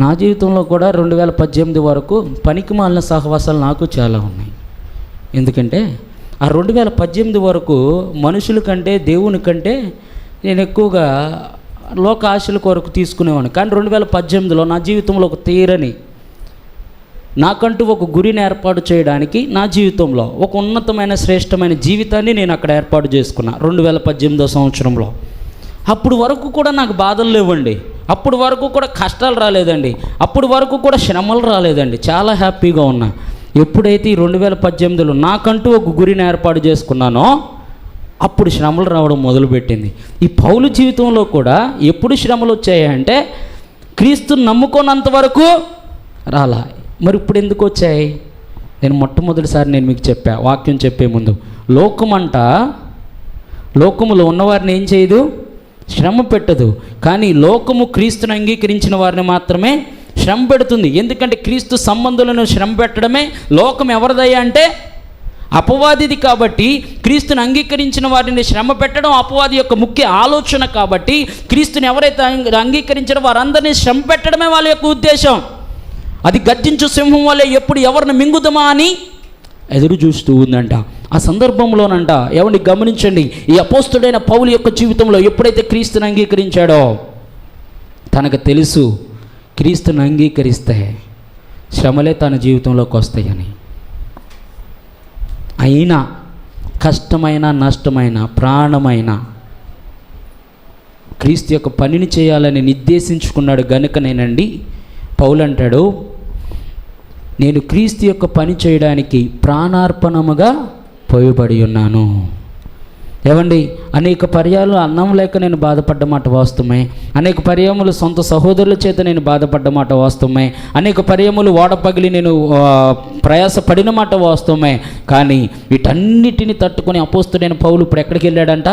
నా జీవితంలో కూడా 2018 వరకు పనికిమాలిన సహవాసాలు నాకు చాలా ఉన్నాయి. ఎందుకంటే ఆ 2018 వరకు మనుషుల కంటే దేవుని కంటే నేను ఎక్కువగా లోక ఆశల కొరకు తీసుకునేవాడిని. కానీ 2018లో నా జీవితంలో ఒక తీరని నాకంటూ ఒక గురిని ఏర్పాటు చేయడానికి నా జీవితంలో ఒక ఉన్నతమైన శ్రేష్టమైన జీవితాన్ని నేను అక్కడ ఏర్పాటు చేసుకున్నా 2018 సంవత్సరంలో. అప్పుడు వరకు కూడా నాకు బాధలు లేవండి, అప్పుడు వరకు కూడా కష్టాలు రాలేదండి, అప్పుడు వరకు కూడా శ్రమలు రాలేదండి, చాలా హ్యాపీగా ఉన్నా. ఎప్పుడైతే ఈ 2018లో నాకంటూ ఒక గురిని ఏర్పాటు చేసుకున్నానో అప్పుడు శ్రమలు రావడం మొదలుపెట్టింది. ఈ పౌలు జీవితంలో కూడా ఎప్పుడు శ్రమలు వచ్చాయంటే క్రీస్తుని నమ్ముకున్నంత వరకు రాలా. మరి ఇప్పుడు ఎందుకు వచ్చాయి? నేను మొట్టమొదటిసారి మీకు చెప్పా, వాక్యం చెప్పే ముందు, లోకములో ఉన్నవారిని ఏం చేయదు? శ్రమ పెట్టదు. కానీ లోకము క్రీస్తుని అంగీకరించిన వారిని మాత్రమే శ్రమ పెడుతుంది. ఎందుకంటే క్రీస్తు సంబంధులను శ్రమ పెట్టడమే లోకం ఎవరిదయ్యా అంటే అపవాదిది. కాబట్టి క్రీస్తుని అంగీకరించిన వారిని శ్రమ పెట్టడం అపవాది యొక్క ముఖ్య ఆలోచన. కాబట్టి క్రీస్తుని ఎవరైతే అంగీకరించారో వారందరినీ శ్రమ పెట్టడమే వాళ్ళ యొక్క ఉద్దేశం. అది గర్జించు సింహం వల్లే ఎప్పుడు ఎవరిని మింగుదమా అని ఎదురు చూస్తూ ఉందంట. ఆ సందర్భంలోనంట ఎవరిని గమనించండి, ఈ అపోస్తుడైన పౌలు యొక్క జీవితంలో ఎప్పుడైతే క్రీస్తుని అంగీకరించాడో తనకు తెలుసు క్రీస్తుని అంగీకరిస్తే శ్రమలే తన జీవితంలోకి వస్తాయని. అయినా కష్టమైన నష్టమైన ప్రాణమైన క్రీస్తు యొక్క పనిని చేయాలని నిర్దేశించుకున్నాడు గనుకనేనండి పౌలు అంటాడు, నేను క్రీస్తు యొక్క పని చేయడానికి ప్రాణార్పణముగా పోయబడి ఉన్నాను. ఏమండి, అనేక పర్యాలు అన్నం లేక నేను బాధపడ్డ మాట వాస్తవమే, అనేక పర్యాములు సొంత సహోదరుల చేత నేను బాధపడ్డ మాట వాస్తవమే, అనేక పర్యాములు ఓడ పగిలి నేను ప్రయాసపడిన మాట వాస్తవమే. కానీ వీటన్నిటిని తట్టుకొని అపోస్తుడైన పౌలు ఇప్పుడు ఎక్కడికి వెళ్ళాడంట?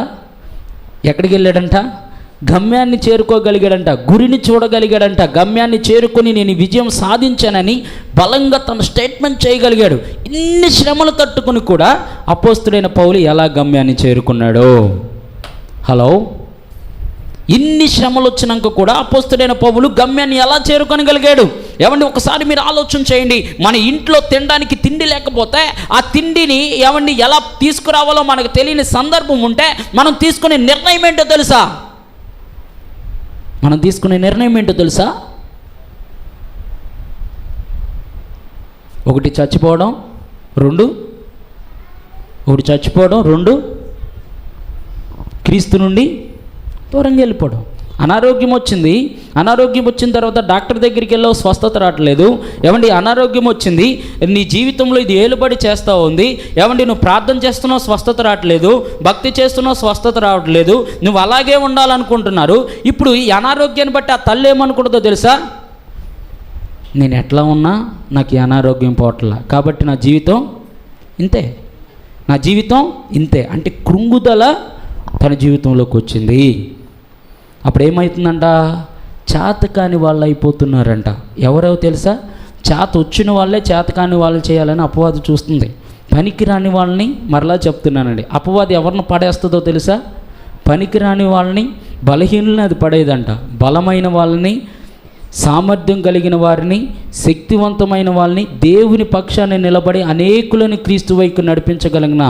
గమ్యాన్ని చేరుకోగలిగాడంట, గురిని చూడగలిగాడంట. గమ్యాన్ని చేరుకొని నేను విజయం సాధించానని బలంగా తన స్టేట్మెంట్ చేయగలిగాడు. ఇన్ని శ్రమలు తట్టుకుని కూడా అపోస్తుడైన పౌలు ఎలా గమ్యాన్ని చేరుకున్నాడు? హలో, ఇన్ని శ్రమలు వచ్చినాక కూడా అపోస్తుడైన పౌలు గమ్యాన్ని ఎలా చేరుకొనగలిగాడు? ఏమండి, ఒకసారి మీరు ఆలోచన చేయండి. మన ఇంట్లో తినడానికి తిండి లేకపోతే ఆ తిండిని ఏమండి ఎలా తీసుకురావాలో మనకు తెలియని సందర్భం ఉంటే మనం తీసుకునే నిర్ణయం ఏంటో తెలుసా? ఒకటి చచ్చిపోవడం, 2 క్రీస్తు నుండి దూరంగా వెళ్ళిపోవడం. అనారోగ్యం వచ్చింది. అనారోగ్యం వచ్చిన తర్వాత డాక్టర్ దగ్గరికి వెళ్ళావు, స్వస్థత రావట్లేదు. ఏమండి, అనారోగ్యం వచ్చింది, నీ జీవితంలో ఇది ఏలుబడి చేస్తూ ఉంది. ఏమండి, నువ్వు ప్రార్థన చేస్తున్నావు, స్వస్థత రావట్లేదు. భక్తి చేస్తున్నావు, స్వస్థత రావట్లేదు. నువ్వు అలాగే ఉండాలనుకుంటున్నారు. ఇప్పుడు ఈ అనారోగ్యాన్ని బట్టి ఆ తల్లి ఏమనుకుంటుందో తెలుసా? నేను ఎట్లా ఉన్నా నాకు ఈ అనారోగ్యం పోవట్లా, కాబట్టి నా జీవితం ఇంతే, నా జీవితం ఇంతే అంటే కృంగుదల తన జీవితంలోకి వచ్చింది. అప్పుడు ఏమవుతుందంట? చేతకాని వాళ్ళు అయిపోతున్నారంట. ఎవరో తెలుసా? చేత వచ్చిన వాళ్ళే చేతకాని వాళ్ళు చేయాలని అపవాది చూస్తుంది. పనికిరాని వాళ్ళని, మరలా చెప్తున్నానండి, అపవాది ఎవరిని పడేస్తుందో తెలుసా? పనికిరాని వాళ్ళని, బలహీనులని అది పడేదంట. బలమైన వాళ్ళని, సామర్థ్యం కలిగిన వారిని, శక్తివంతమైన వాళ్ళని, దేవుని పక్షాన్ని నిలబడి అనేకులను క్రీస్తు వైపు నడిపించగలిగిన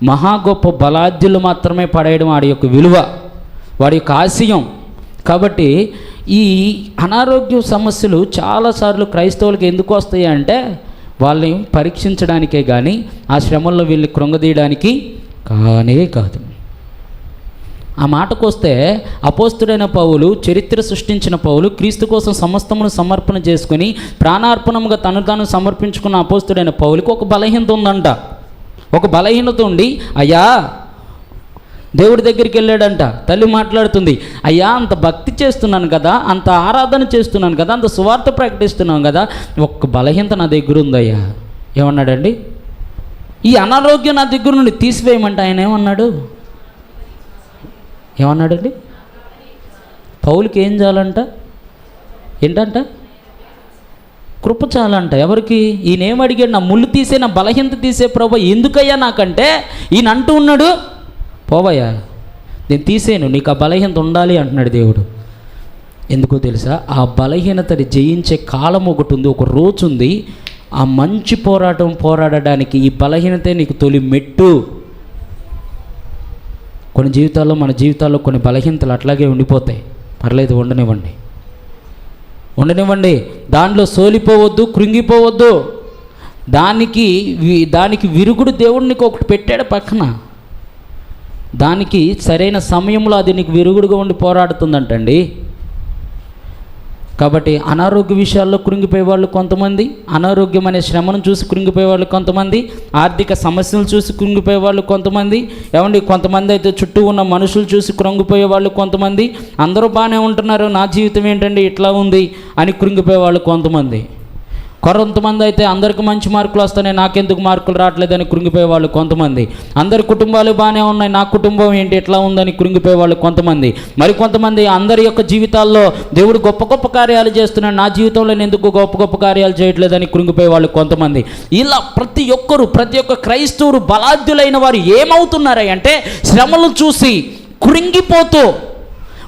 మహా గొప్ప బలాఢ్యులు మాత్రమే పడేయడం వాడి యొక్క విలువ, వాడి యొక్క ఆశయం. కాబట్టి ఈ అనారోగ్య సమస్యలు చాలాసార్లు క్రైస్తవులకు ఎందుకు వస్తాయి అంటే వాళ్ళని పరీక్షించడానికే కానీ ఆ శ్రమల్లో వీళ్ళని కృంగదీయడానికి కానే కాదు. ఆ మాటకు వస్తే అపోస్తుడైన పౌలు, చరిత్ర సృష్టించిన పౌలు, క్రీస్తు కోసం సమస్తమును సమర్పణ చేసుకుని ప్రాణార్పణముగా తను తాను సమర్పించుకున్న అపోస్తుడైన పౌలుకి ఒక బలహీనత ఉందంట. ఒక బలహీనత ఉండి, అయ్యా దేవుడి దగ్గరికి వెళ్ళాడంట. తల్లి మాట్లాడుతుంది, అయ్యా అంత భక్తి చేస్తున్నాను కదా, అంత ఆరాధన చేస్తున్నాను కదా, అంత సువార్త ప్రకటిస్తున్నాను కదా, ఒక్క బలహీనత నా దగ్గర ఉందయ్యా. ఏమన్నాడండి? ఈ అనారోగ్యం నా దగ్గర నుండి తీసివేయమంటే ఆయన ఏమన్నాడండి? పౌలుకి ఏం చాలంట? ఏంటంట? కృప చాలంట. ఎవరికి? ఈయన ఏమడిగాడు? నా ముళ్ళు తీసే, నా బలహీనత తీసే ప్రభు, ఎందుకయ్యా నాకంటే ఈయన అంటూ ఉన్నాడు, పోవయ్యా నేను తీసేను, నీకు ఆ బలహీనత ఉండాలి అంటున్నాడు దేవుడు. ఎందుకో తెలుసా? ఆ బలహీనతని జయించే కాలం ఒకటి ఉంది, ఒక రోజు ఉంది. ఆ మంచి పోరాడడానికి ఈ బలహీనతే నీకు తొలి మెట్టు. కొన్ని జీవితాల్లో, మన జీవితాల్లో కొన్ని బలహీనతలు అట్లాగే ఉండిపోతాయి. పర్లేదు, ఉండనివ్వండి. దాంట్లో సోలిపోవద్దు, కృంగిపోవద్దు. దానికి విరుగుడు దేవుడికి ఒకటి పెట్టాడు పక్కన. దానికి సరైన సమయంలో అది నీకు విరుగుడుగా ఉండి పోరాడుతుందంటండి. కాబట్టి అనారోగ్య విషయాల్లో కృంగిపోయే వాళ్ళు కొంతమంది, అనారోగ్యం అనే శ్రమను చూసి కృంగిపోయే వాళ్ళు కొంతమంది, ఆర్థిక సమస్యలు చూసి కృంగిపోయే వాళ్ళు కొంతమంది, ఏమండి కొంతమంది అయితే చుట్టూ ఉన్న మనుషులు చూసి కృంగిపోయే వాళ్ళు కొంతమంది, అందరూ బాగానే ఉంటున్నారు, నా జీవితం ఏంటండి ఇట్లా ఉంది అని కృంగిపోయే వాళ్ళు కొంతమంది. కొంతమంది అయితే అందరికి మంచి మార్కులు వస్తున్నాయి, నాకెందుకు మార్కులు రావట్లేదని కృంగిపోయే వాళ్ళు కొంతమంది. అందరి కుటుంబాలు బాగానే ఉన్నాయి, నా కుటుంబం ఏంటి ఎట్లా ఉందని కృంగిపోయే వాళ్ళు కొంతమంది. మరి కొంతమంది అందరి యొక్క జీవితాల్లో దేవుడు గొప్ప గొప్ప కార్యాలు చేస్తున్నాడు, నా జీవితంలో నేను ఎందుకు గొప్ప గొప్ప కార్యాలు చేయట్లేదని కృంగిపోయే వాళ్ళు కొంతమంది. ఇలా ప్రతి ఒక్క క్రైస్తవుడు బలాఢ్యులైన వారు ఏమవుతున్నారంటే శ్రమలు చూసి కృంగిపోతూ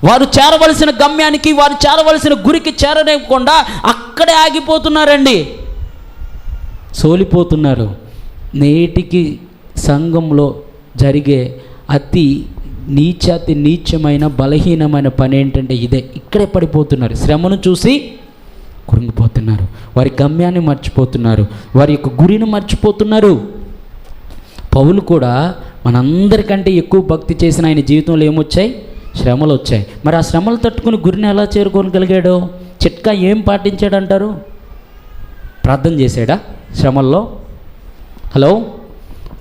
వారు చేరవలసిన గమ్యానికి, వారు చేరవలసిన గురికి చేరలేకుండా అక్కడే ఆగిపోతున్నారండి, సోలిపోతున్నారు. నేటికి సంఘంలో జరిగే అతి నీచమైన బలహీనమైన పని ఏంటంటే ఇదే. ఇక్కడే పడిపోతున్నారు, శ్రమను చూసి కృంగిపోతున్నారు, వారి గమ్యాన్ని మర్చిపోతున్నారు, వారి యొక్క గురిని మర్చిపోతున్నారు. పౌలు కూడా మనందరికంటే ఎక్కువ భక్తి చేసిన ఆయన జీవితంలో ఏమొచ్చాయి? శ్రమలు వచ్చాయి. మరి ఆ శ్రమలు తట్టుకుని గురిని ఎలా చేరుకోగలిగాడు? చిట్కా ఏం పాటించాడంటారు? ప్రార్థన చేశాడా శ్రమల్లో? హలో,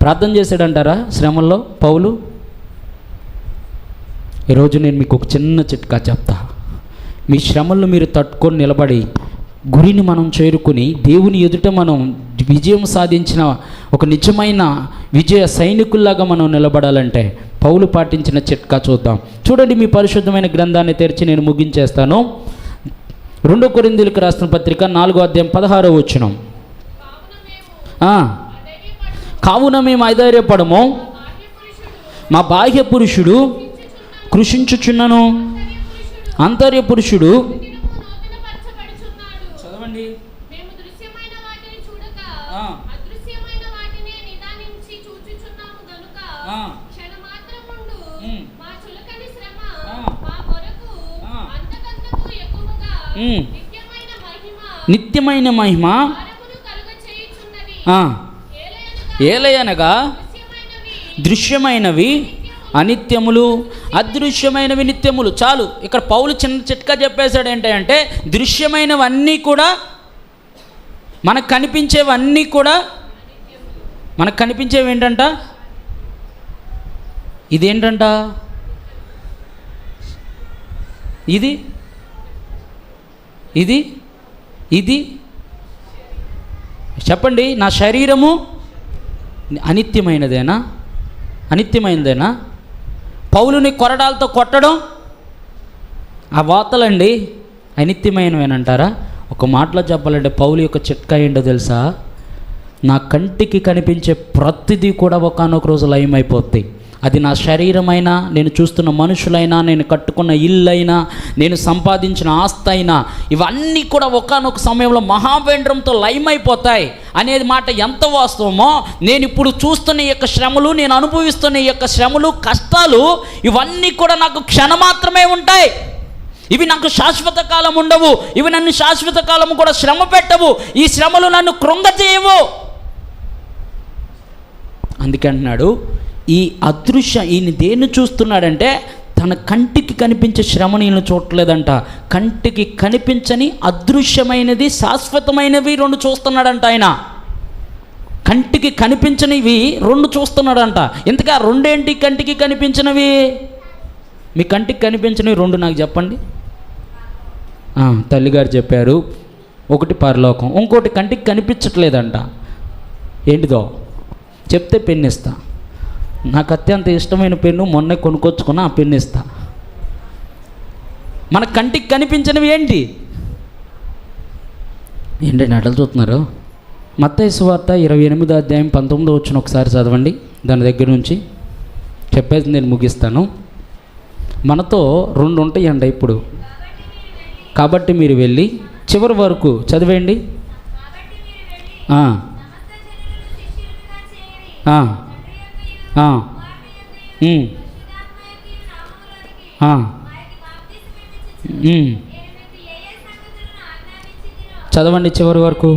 ప్రార్థన చేశాడంటారా శ్రమల్లో పౌలు? ఈరోజు నేను మీకు ఒక చిన్న చిట్కా చెప్తా. మీ శ్రమల్లో మీరు తట్టుకొని నిలబడి గురిని మనం చేరుకుని దేవుని ఎదుట మనం విజయం సాధించిన ఒక నిజమైన విజయ సైనికుల్లాగా మనం నిలబడాలంటే పౌలు పాటించిన చిట్కా చూద్దాం. చూడండి, మీ పరిశుద్ధమైన గ్రంథాన్ని తెరిచి నేను ముగించేస్తాను. 2 కొరింథీయులకు రాసిన పత్రిక 4వ అధ్యాయం 16వ వచనం. కావున మేము అధైర్యపడము, మా బాహ్య పురుషుడు కృషించుచున్నను, అంతర్య పురుషుడు చదవండి నిత్యమైన మహిమ ఏలయనగా దృశ్యమైనవి అనిత్యములు, అదృశ్యమైనవి నిత్యములు. చాలు. ఇక్కడ పౌలు చిన్న చిట్కా చెప్పేశాడు. ఏంటంటే దృశ్యమైనవన్నీ కూడా, మనకు కనిపించేవన్నీ కూడా, మనకు కనిపించేవి ఏంటంట, ఇదేంటంట, ఇది ఇది ఇది చెప్పండి. నా శరీరము అనిత్యమైనదేనా? అనిత్యమైనదేనా? పౌలుని కొరడాలతో కొట్టడం, ఆ వార్తలండి అనిత్యమైనవేనంటారా? ఒక మాటలో చెప్పాలంటే పౌలు యొక్క చిట్కా ఏంటో తెలుసా? నా కంటికి కనిపించే ప్రతిదీ కూడా ఒకానొక రోజు లయమైపోతాయి. అది నా శరీరమైనా, నేను చూస్తున్న మనుషులైనా, నేను కట్టుకున్న ఇల్లు అయినా, నేను సంపాదించిన ఆస్తి అయినా, ఇవన్నీ కూడా ఒకానొక సమయంలో మహావేంద్రంతో లయమైపోతాయి అనేది మాట ఎంత వాస్తవమో, నేను ఇప్పుడు చూస్తున్న ఈ యొక్క శ్రమలు, నేను అనుభవిస్తున్న ఈ యొక్క శ్రమలు, కష్టాలు, ఇవన్నీ కూడా నాకు క్షణమాత్రమే ఉంటాయి. ఇవి నాకు శాశ్వత కాలం ఉండవు. ఇవి నన్ను శాశ్వత కాలం కూడా శ్రమ పెట్టవు. ఈ శ్రమలు నన్ను కృంగచేయవు. అందుకే అంటున్నాడు, ఈ అదృశ్య, ఈయన దేన్ని చూస్తున్నాడంటే తన కంటికి కనిపించే శ్రమని ఈయన చూడలేదంట. కంటికి కనిపించని అదృశ్యమైనది, శాశ్వతమైనవి రెండు చూస్తున్నాడంట ఆయన. కంటికి కనిపించనివి రెండు చూస్తున్నాడంట. ఇంతకా రెండేంటి కంటికి కనిపించినవి? మీ కంటికి కనిపించినవి రెండు నాకు చెప్పండి. తల్లిగారు చెప్పారు. ఒకటి పరలోకం, ఇంకోటి కంటికి కనిపించట్లేదంట. ఏంటిదో చెప్తే పెన్ను ఇస్తా. నాకు అత్యంత ఇష్టమైన పెన్ను, మొన్నే కొనుక్కొచ్చుకున్నా, ఆ పెన్ను ఇస్తా. మన కంటికి కనిపించినవి ఏంటి? ఏంటండి అటలు చూస్తున్నారు? మత్తయి సువార్త 28వ అధ్యాయం 19వ వచనం ఒకసారి చదవండి. దాని దగ్గర నుంచి చెప్పేసి నేను ముగిస్తాను. మనతో రెండు ఉంటాయండి ఇప్పుడు. కాబట్టి మీరు వెళ్ళి చివరి వరకు చదివేయండి. చదవండి చివరి వరకు.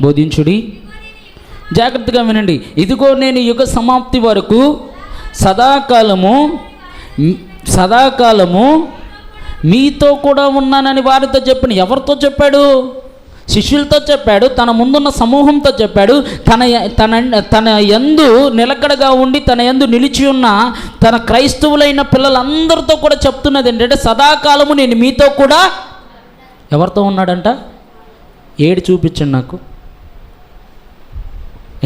బోధించుడి. జాగ్రత్తగా వినండి. ఇదిగో నేను యుగ సమాప్తి వరకు సదాకాలము మీతో కూడా ఉన్నానని వారితో చెప్పిన. ఎవరితో చెప్పాడు? శిష్యులతో చెప్పాడు. తన ముందున్న సమూహంతో చెప్పాడు. తన యందు నిలకడగా ఉండి తన యందు నిలిచి ఉన్న తన క్రైస్తవులైన పిల్లలందరితో కూడా చెప్తున్నది ఏంటంటే సదాకాలము నేను మీతో కూడా. ఎవరితో ఉన్నాడంట? ఏడు చూపించండి నాకు.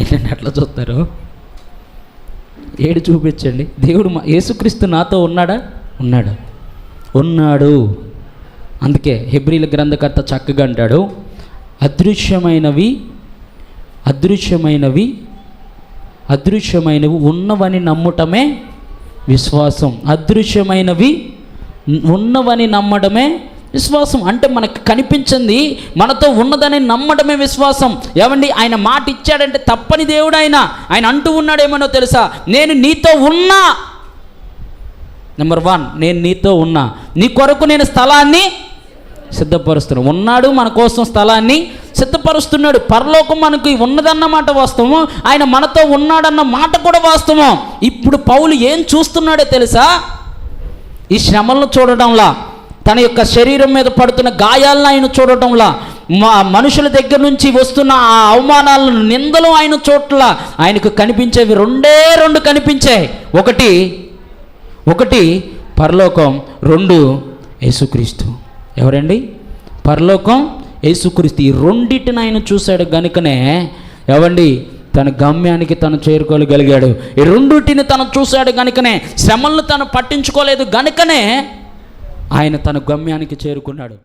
ఏంటంటే అట్లా చూస్తారు? ఏడు చూపించండి. దేవుడు యేసుక్రీస్తు నాతో ఉన్నాడా? ఉన్నాడు. అందుకే హెబ్రీల గ్రంథకర్త చక్కగా అంటాడు, అదృశ్యమైనవి ఉన్నవని నమ్ముటమే విశ్వాసం. అదృశ్యమైనవి ఉన్నవని నమ్మడమే విశ్వాసం. అంటే మనకు కనిపించింది మనతో ఉన్నదని నమ్మడమే విశ్వాసం. ఏమండి, ఆయన మాట ఇచ్చాడంటే తప్పని దేవుడు ఆయన అంటూ ఉన్నాడేమనో తెలుసా? నేను నీతో ఉన్నా. నెంబర్ 1, నేను నీతో ఉన్నా. నీ కొరకు నేను స్థలాన్ని సిద్ధపరుస్తున్నాను. ఉన్నాడు మన కోసం, స్థలాన్ని సిద్ధపరుస్తున్నాడు. పరలోకం మనకు ఉన్నదన్న మాట వాస్తవం, ఆయన మనతో ఉన్నాడన్న మాట కూడా వాస్తవం. ఇప్పుడు పౌలు ఏం చూస్తున్నాడో తెలుసా? ఈ శ్రమలను చూడటంలా, తన యొక్క శరీరం మీద పడుతున్న గాయాలను ఆయన చూడటంలా, మనుషుల దగ్గర నుంచి వస్తున్న ఆ అవమానాలను, నిందలు ఆయన చోట్ల ఆయనకు కనిపించేవి రెండు కనిపించాయి. ఒకటి పరలోకం, 2 యేసుక్రీస్తు. ఎవరండి? పరలోకం, యేసుక్రీస్తు. ఈ రెండింటిని ఆయన చూశాడు గనుకనే ఏవండి తన గమ్యానికి తను చేరుకోగలిగాడు. ఈ రెండింటిని తను చూశాడు గనుకనే, శ్రమలను తను పట్టించుకోలేదు గనుకనే ఆయన తన గమ్యానికి చేరుకున్నాడు.